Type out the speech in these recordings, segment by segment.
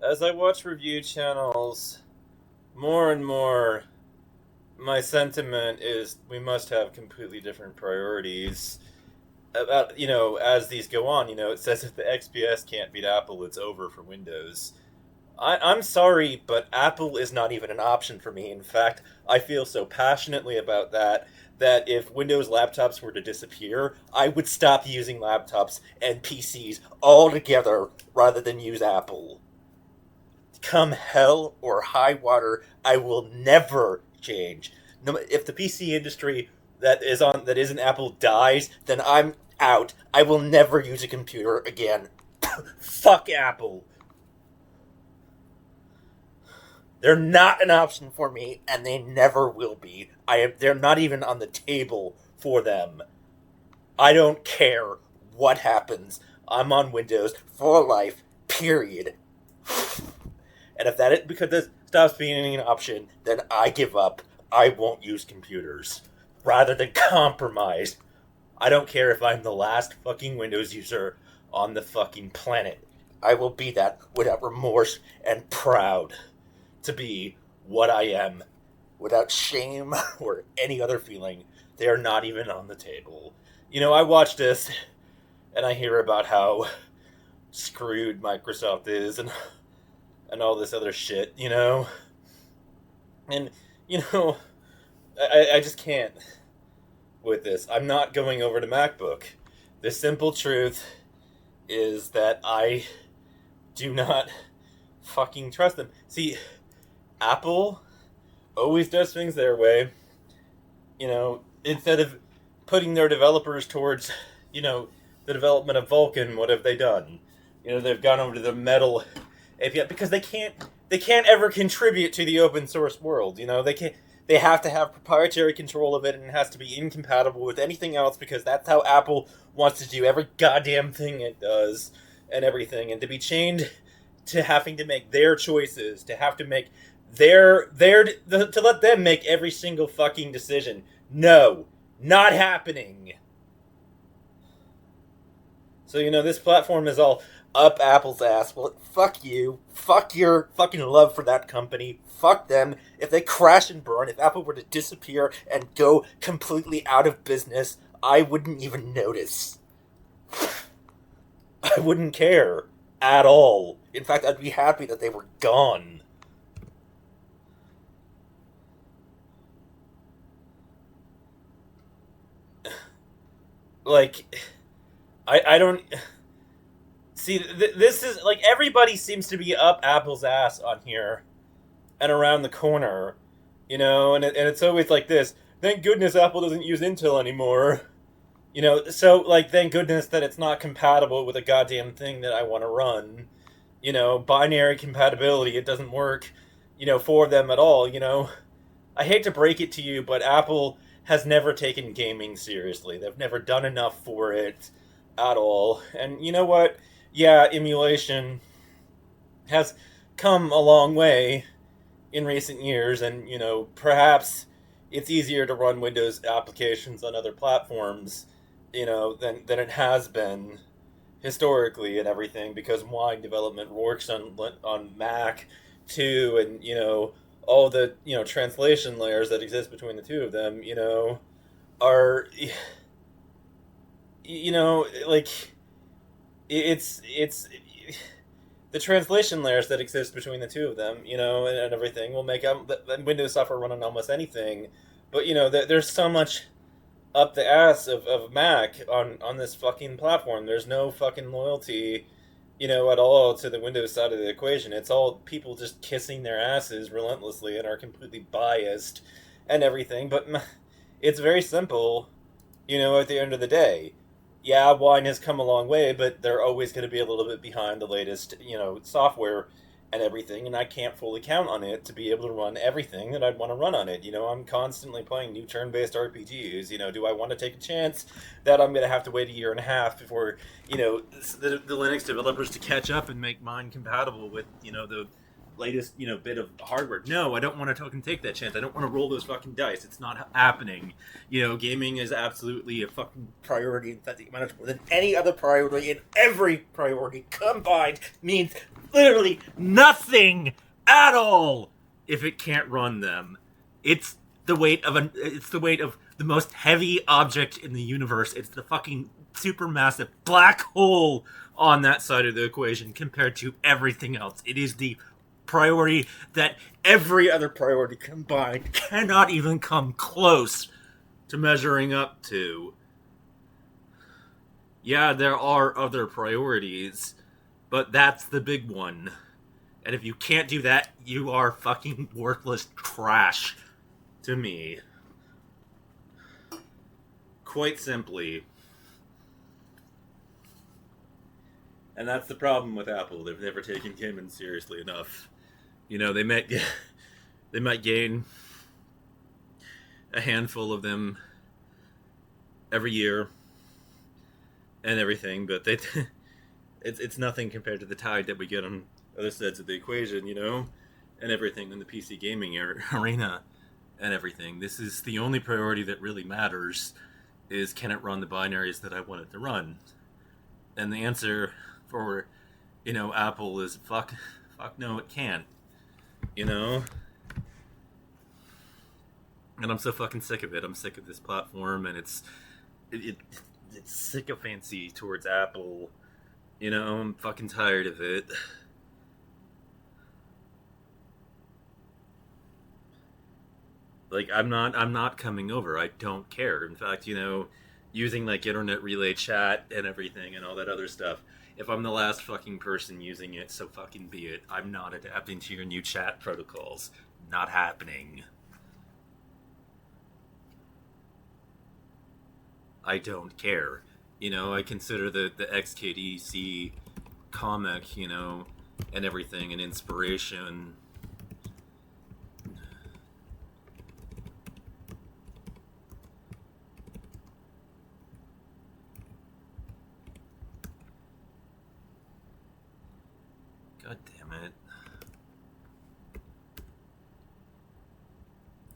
as I watch review channels, more and more, my sentiment is we must have completely different priorities. About, as these go on, it says if the XPS can't beat Apple, it's over for Windows. I'm sorry, but Apple is not even an option for me. In fact, I feel so passionately about that if Windows laptops were to disappear, I would stop using laptops and PCs altogether rather than use Apple. Come hell or high water, I will never change. No, if the PC industry that isn't Apple dies, then I'm out. I will never use a computer again. Fuck Apple. They're not an option for me, and they never will be. They're not even on the table for them. I don't care what happens. I'm on Windows for life. Period. And if that is because this stops being an option, then I give up. I won't use computers. Rather than compromise. I don't care if I'm the last fucking Windows user on the fucking planet. I will be that without remorse and proud to be what I am. Without shame or any other feeling. They are not even on the table. I watch this and I hear about how screwed Microsoft is and all this other shit. And, I just can't with this. I'm not going over to Macbook. The simple truth is that I do not fucking trust them. See, Apple always does things their way. Instead of putting their developers towards, the development of Vulkan, what have they done? They've gone over to the Metal API because they can't ever contribute to the open source world. They have to have proprietary control of it, and it has to be incompatible with anything else because that's how Apple wants to do every goddamn thing it does and everything. And to be chained to having to make their choices, to have to make to let them make every single fucking decision. No, not happening. So, this platform is all up Apple's ass. Well, fuck you. Fuck your fucking love for that company. Fuck them. If they crash and burn, if Apple were to disappear and go completely out of business, I wouldn't even notice. I wouldn't care at all. In fact, I'd be happy that they were gone. I don't see. This is everybody seems to be up Apple's ass on here and around the corner, and it's always like this. Thank goodness Apple doesn't use Intel anymore, So thank goodness that it's not compatible with a goddamn thing that I want to run, Binary compatibility. It doesn't work, for them at all, I hate to break it to you, but Apple has never taken gaming seriously. They've never done enough for it at all. And you know what? Yeah, emulation has come a long way in recent years, and, perhaps it's easier to run Windows applications on other platforms, than it has been historically and everything, because wine development works on Mac too, and, all the translation layers that exist between the two of them are it's the translation layers that exist between the two of them and everything will make Windows software run on almost anything, but there's so much up the ass of Mac on this fucking platform. There's no fucking loyalty at all to the Windows side of the equation. It's all people just kissing their asses relentlessly and are completely biased and everything. But it's very simple, at the end of the day. Yeah, wine has come a long way, but they're always going to be a little bit behind the latest, software and everything, and I can't fully count on it to be able to run everything that I'd want to run on it. I'm constantly playing new turn-based RPGs. Do I want to take a chance that I'm going to have to wait a year and a half before, the Linux developers to catch up and make mine compatible with, the latest, bit of hardware. No, I don't want to fucking take that chance. I don't want to roll those fucking dice. It's not happening. Gaming is absolutely a fucking priority. In fact, much more than any other priority, and every priority combined means literally nothing at all if it can't run them. It's the weight of the most heavy object in the universe. It's the fucking supermassive black hole on that side of the equation compared to everything else. It is the priority that every other priority combined cannot even come close to measuring up to. Yeah, there are other priorities, but that's the big one. And if you can't do that, you are fucking worthless trash to me. Quite simply. And that's the problem with Apple. They've never taken gaming seriously enough. They might gain a handful of them every year and everything, but it's nothing compared to the tide that we get on other sides of the equation, and everything in the PC gaming arena and everything. This is the only priority that really matters, is can it run the binaries that I want it to run? And the answer for, Apple is fuck no, it can't. And I'm so fucking sick of it. I'm sick of this platform, and it's sycophancy towards Apple. I'm fucking tired of it. Like, I'm not coming over. I don't care. In fact, using like internet relay chat and everything and all that other stuff, if I'm the last fucking person using it, so fucking be it. I'm not adapting to your new chat protocols. Not happening. I don't care. I consider the XKDC comic, and everything an inspiration. God damn it.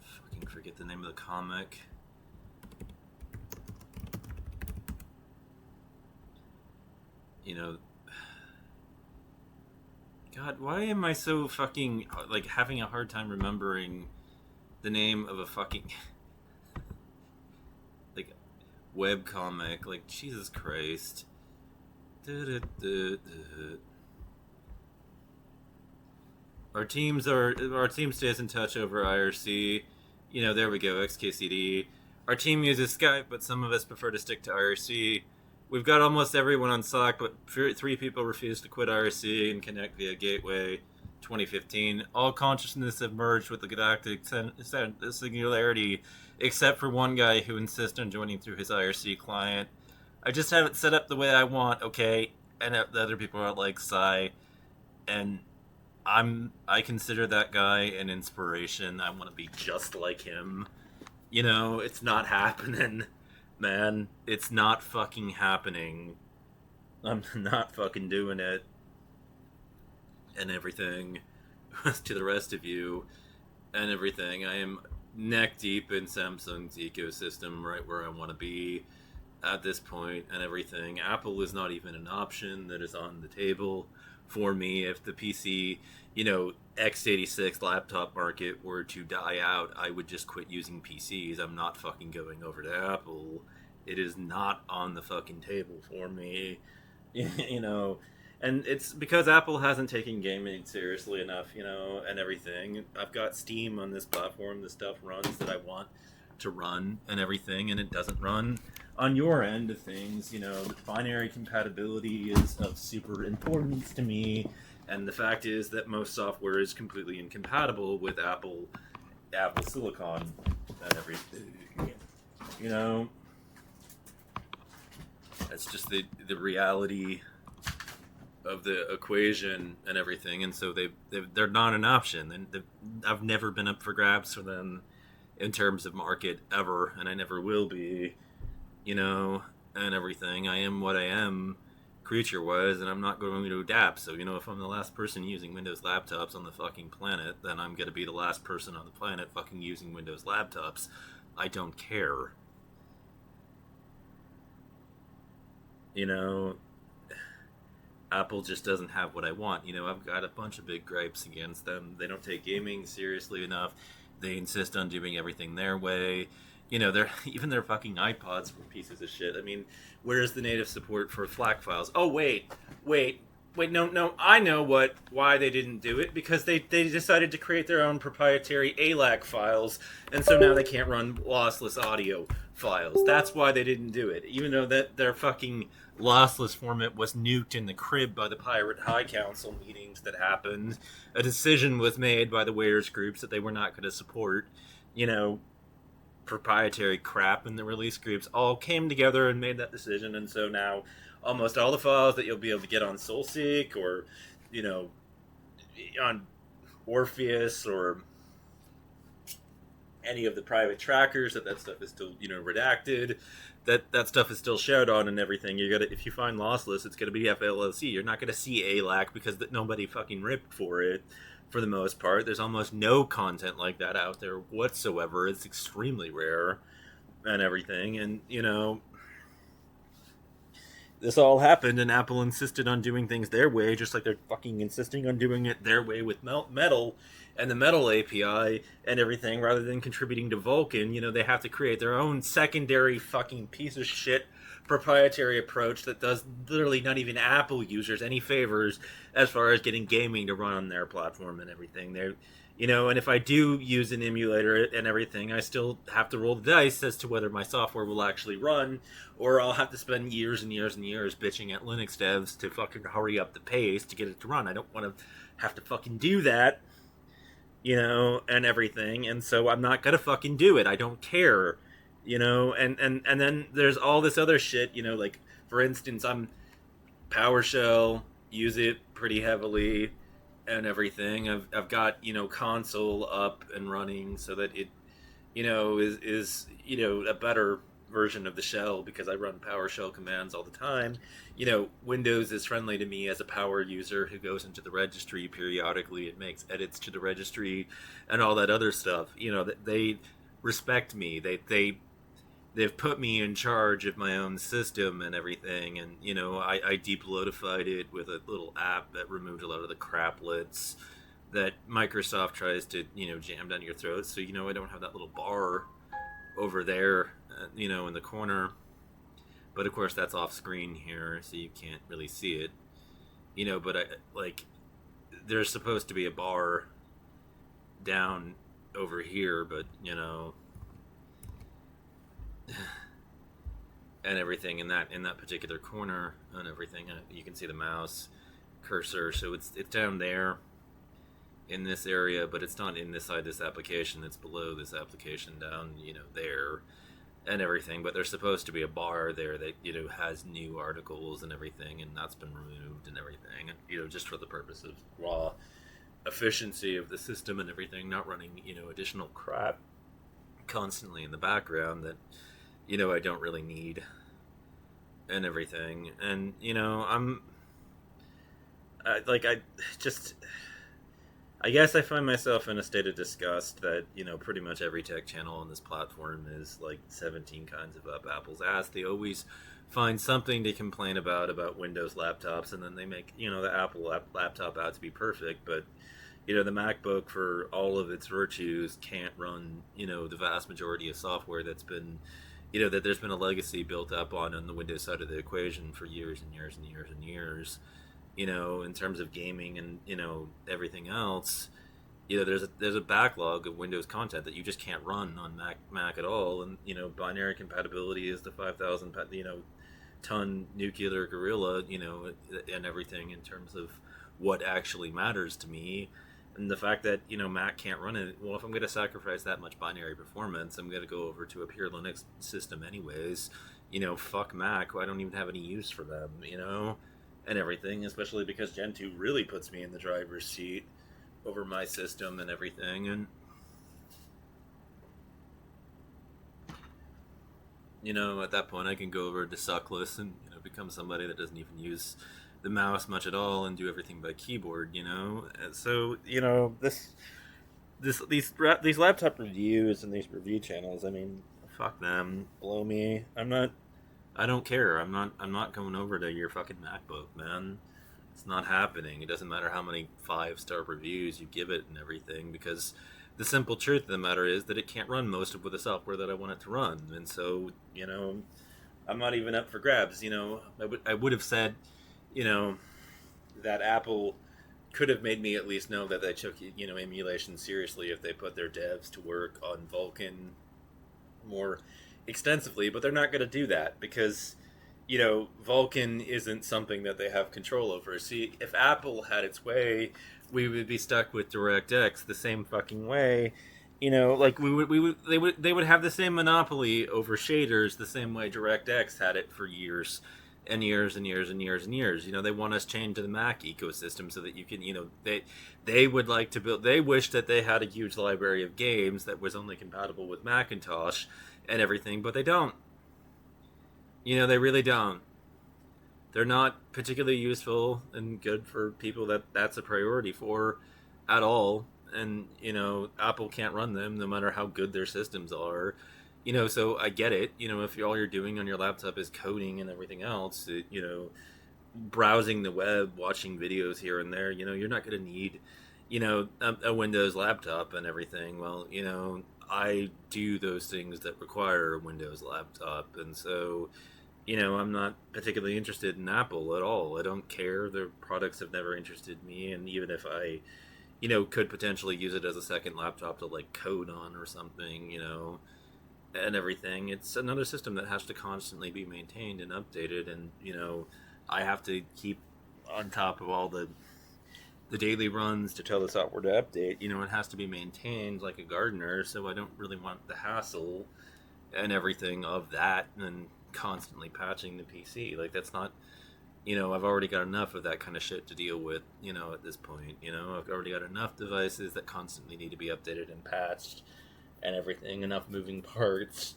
Fucking forget the name of the comic. God, why am I so fucking, like, having a hard time remembering the name of a fucking, like, webcomic? Like, Jesus Christ. Our team stays in touch over IRC. There we go, XKCD. Our team uses Skype, but some of us prefer to stick to IRC. We've got almost everyone on Slack, but 3 people refuse to quit IRC and connect via Gateway. 2015. All consciousness have merged with the galactic singularity, except for one guy who insists on joining through his IRC client. I just have it set up the way I want, okay? And the other people are like Psy, and I consider that guy an inspiration. I want to be just like him. It's not happening. Man, it's not fucking happening. I'm not fucking doing it. And everything. To the rest of you. And everything. I am neck deep in Samsung's ecosystem, right where I want to be at this point and everything. Apple is not even an option that is on the table for me. If the PC, x86 laptop market were to die out, I would just quit using PCs. I'm not fucking going over to Apple. It is not on the fucking table for me, and it's because Apple hasn't taken gaming seriously enough, and everything. I've got Steam on this platform. The stuff runs that I want to run and everything, and it doesn't run on your end of things. The binary compatibility is of super importance to me, and the fact is that most software is completely incompatible with Apple Silicon and everything. That's just the reality of the equation and everything, and so they're not an option, and I've never been up for grabs for them in terms of market ever, and I never will be, and everything. I am what I am, creature was, and I'm not going to adapt. So, if I'm the last person using Windows laptops on the fucking planet, then I'm going to be the last person on the planet fucking using Windows laptops. I don't care. You know, Apple just doesn't have what I want. I've got a bunch of big gripes against them. They don't take gaming seriously enough. They insist on doing everything their way. They're even their fucking iPods were pieces of shit. I mean, where's the native support for FLAC files? Oh wait, no. I know why they didn't do it, because they decided to create their own proprietary ALAC files, and so now they can't run lossless audio files. That's why they didn't do it, even though that their fucking lossless format was nuked in the crib by the Pirate High Council meetings that happened. A decision was made by the Wares groups that they were not going to support, proprietary crap, and the release groups all came together and made that decision. And so now almost all the files that you'll be able to get on SoulSeek or, on Orpheus or any of the private trackers, that stuff is still, redacted. That stuff is still shared on and everything. If you find lossless, it's gonna be FLOC. You're not gonna see ALAC because nobody fucking ripped for it. For the most part, there's almost no content like that out there whatsoever. It's extremely rare and everything. And this all happened, and Apple insisted on doing things their way, just like they're fucking insisting on doing it their way with Metal and the Metal API and everything, rather than contributing to Vulkan. They have to create their own secondary fucking piece of shit proprietary approach that does literally not even Apple users any favors as far as getting gaming to run on their platform and everything. They're, and if I do use an emulator and everything, I still have to roll the dice as to whether my software will actually run, or I'll have to spend years and years and years bitching at Linux devs to fucking hurry up the pace to get it to run. I don't want to have to fucking do that, and everything. And so I'm not gonna fucking do it. I don't care. And then there's all this other shit, like, for instance, I'm PowerShell, use it pretty heavily and everything. I've got, console up and running so that it, is a better version of the shell, because I run PowerShell commands all the time. Windows is friendly to me as a power user who goes into the registry periodically and makes edits to the registry and all that other stuff. They respect me. They've put me in charge of my own system and everything, and I deep-loadified it with a little app that removed a lot of the craplets that Microsoft tries to jam down your throat. So I don't have that little bar over there, in the corner. But of course that's off screen here, so you can't really see it. But there's supposed to be a bar down over here, but and everything in that particular corner and everything. You can see the mouse cursor, so it's down there in this area, but it's not inside this application. It's below this application, down there and everything. But there's supposed to be a bar there that has new articles and everything, and that's been removed and everything, and just for the purpose of raw efficiency of the system and everything, not running additional crap constantly in the background that I don't really need and everything. And I guess I find myself in a state of disgust that pretty much every tech channel on this platform is like 17 kinds of up Apple's ass. They always find something to complain about Windows laptops, and then they make the Apple laptop out to be perfect. But the MacBook, for all of its virtues, can't run the vast majority of software that's been that there's been a legacy built up on the Windows side of the equation for years and years and years and years. In terms of gaming and everything else, there's a backlog of Windows content that you just can't run on Mac at all. And binary compatibility is the 5,000 ton nuclear gorilla, and everything in terms of what actually matters to me. And the fact that Mac can't run it, well, if I'm going to sacrifice that much binary performance, I'm going to go over to a pure Linux system anyways. Fuck Mac. I don't even have any use for them, and everything, especially because Gen 2 really puts me in the driver's seat over my system and everything. And at that point I can go over to suckless and I've become somebody that doesn't even use the mouse much at all and do everything by keyboard, you know. And so these laptop reviews and these review channels, I mean, fuck them, blow me. I don't care. I'm not going over to your fucking MacBook, man. It's not happening. It doesn't matter how many 5-star reviews you give it and everything, because the simple truth of the matter is that it can't run most of the software that I want it to run. And so, I'm not even up for grabs. I would have said, you know, that Apple could have made me at least know that they took, emulation seriously if they put their devs to work on Vulkan more extensively, but they're not going to do that because, Vulkan isn't something that they have control over. See, if Apple had its way, we would be stuck with DirectX the same fucking way. Like they would have the same monopoly over shaders the same way DirectX had it for years and years and years and years and years. They want us chained to the Mac ecosystem so that you can, they would like to build. They wish that they had a huge library of games that was only compatible with Macintosh and everything, but they don't. They really don't. They're not particularly useful and good for people that's a priority for at all. And, Apple can't run them no matter how good their systems are. So I get it. If all you're doing on your laptop is coding and everything else, browsing the web, watching videos here and there, you're not going to need, a Windows laptop and everything. Well, I do those things that require a Windows laptop. And so, I'm not particularly interested in Apple at all. I don't care. Their products have never interested me. And even if I, could potentially use it as a second laptop to like code on or something, and everything, it's another system that has to constantly be maintained and updated. And, I have to keep on top of all the daily runs to tell the software to update. It has to be maintained like a gardener. So I don't really want the hassle and everything of that and constantly patching the PC. Like that's not, I've already got enough of that kind of shit to deal with, at this point. I've already got enough devices that constantly need to be updated and patched and everything, enough moving parts,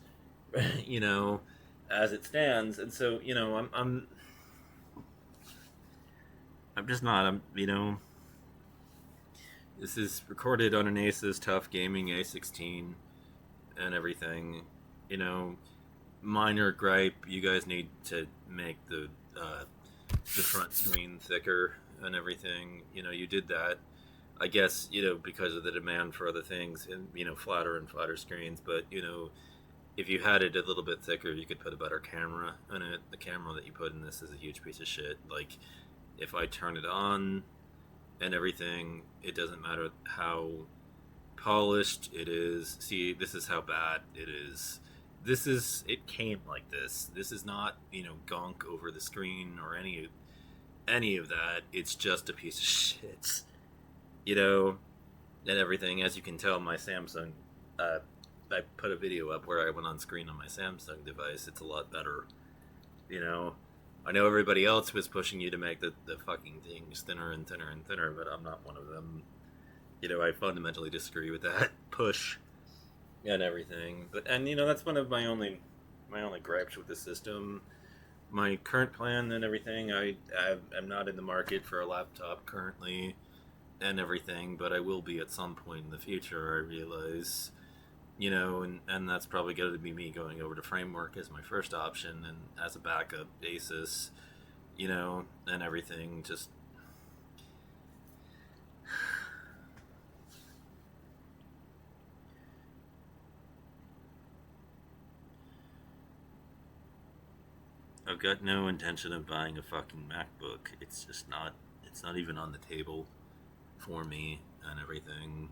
as it stands. And so, I'm just not, this is recorded on an Asus Tough Gaming A16 and everything, minor gripe, you guys need to make the front screen thicker and everything. You did that, I guess, because of the demand for other things and, flatter and flatter screens. But, if you had it a little bit thicker, you could put a better camera in it. The camera that you put in this is a huge piece of shit. Like, if I turn it on and everything, it doesn't matter how polished it is. See, this is how bad it is. It came like this. This is not, gunk over the screen or any of that. It's just a piece of shit. And everything. As you can tell, my Samsung, I put a video up where I went on screen on my Samsung device. It's a lot better. I know everybody else was pushing you to make the fucking things thinner and thinner and thinner, but I'm not one of them. I fundamentally disagree with that push and everything. But that's one of my only gripes with the system. My current plan and everything, I'm not in the market for a laptop currently and everything, but I will be at some point in the future, I realize. And that's probably going to be me going over to Framework as my first option, and as a backup Asus, and everything. Just I've got no intention of buying a fucking MacBook. It's not even on the table for me and everything.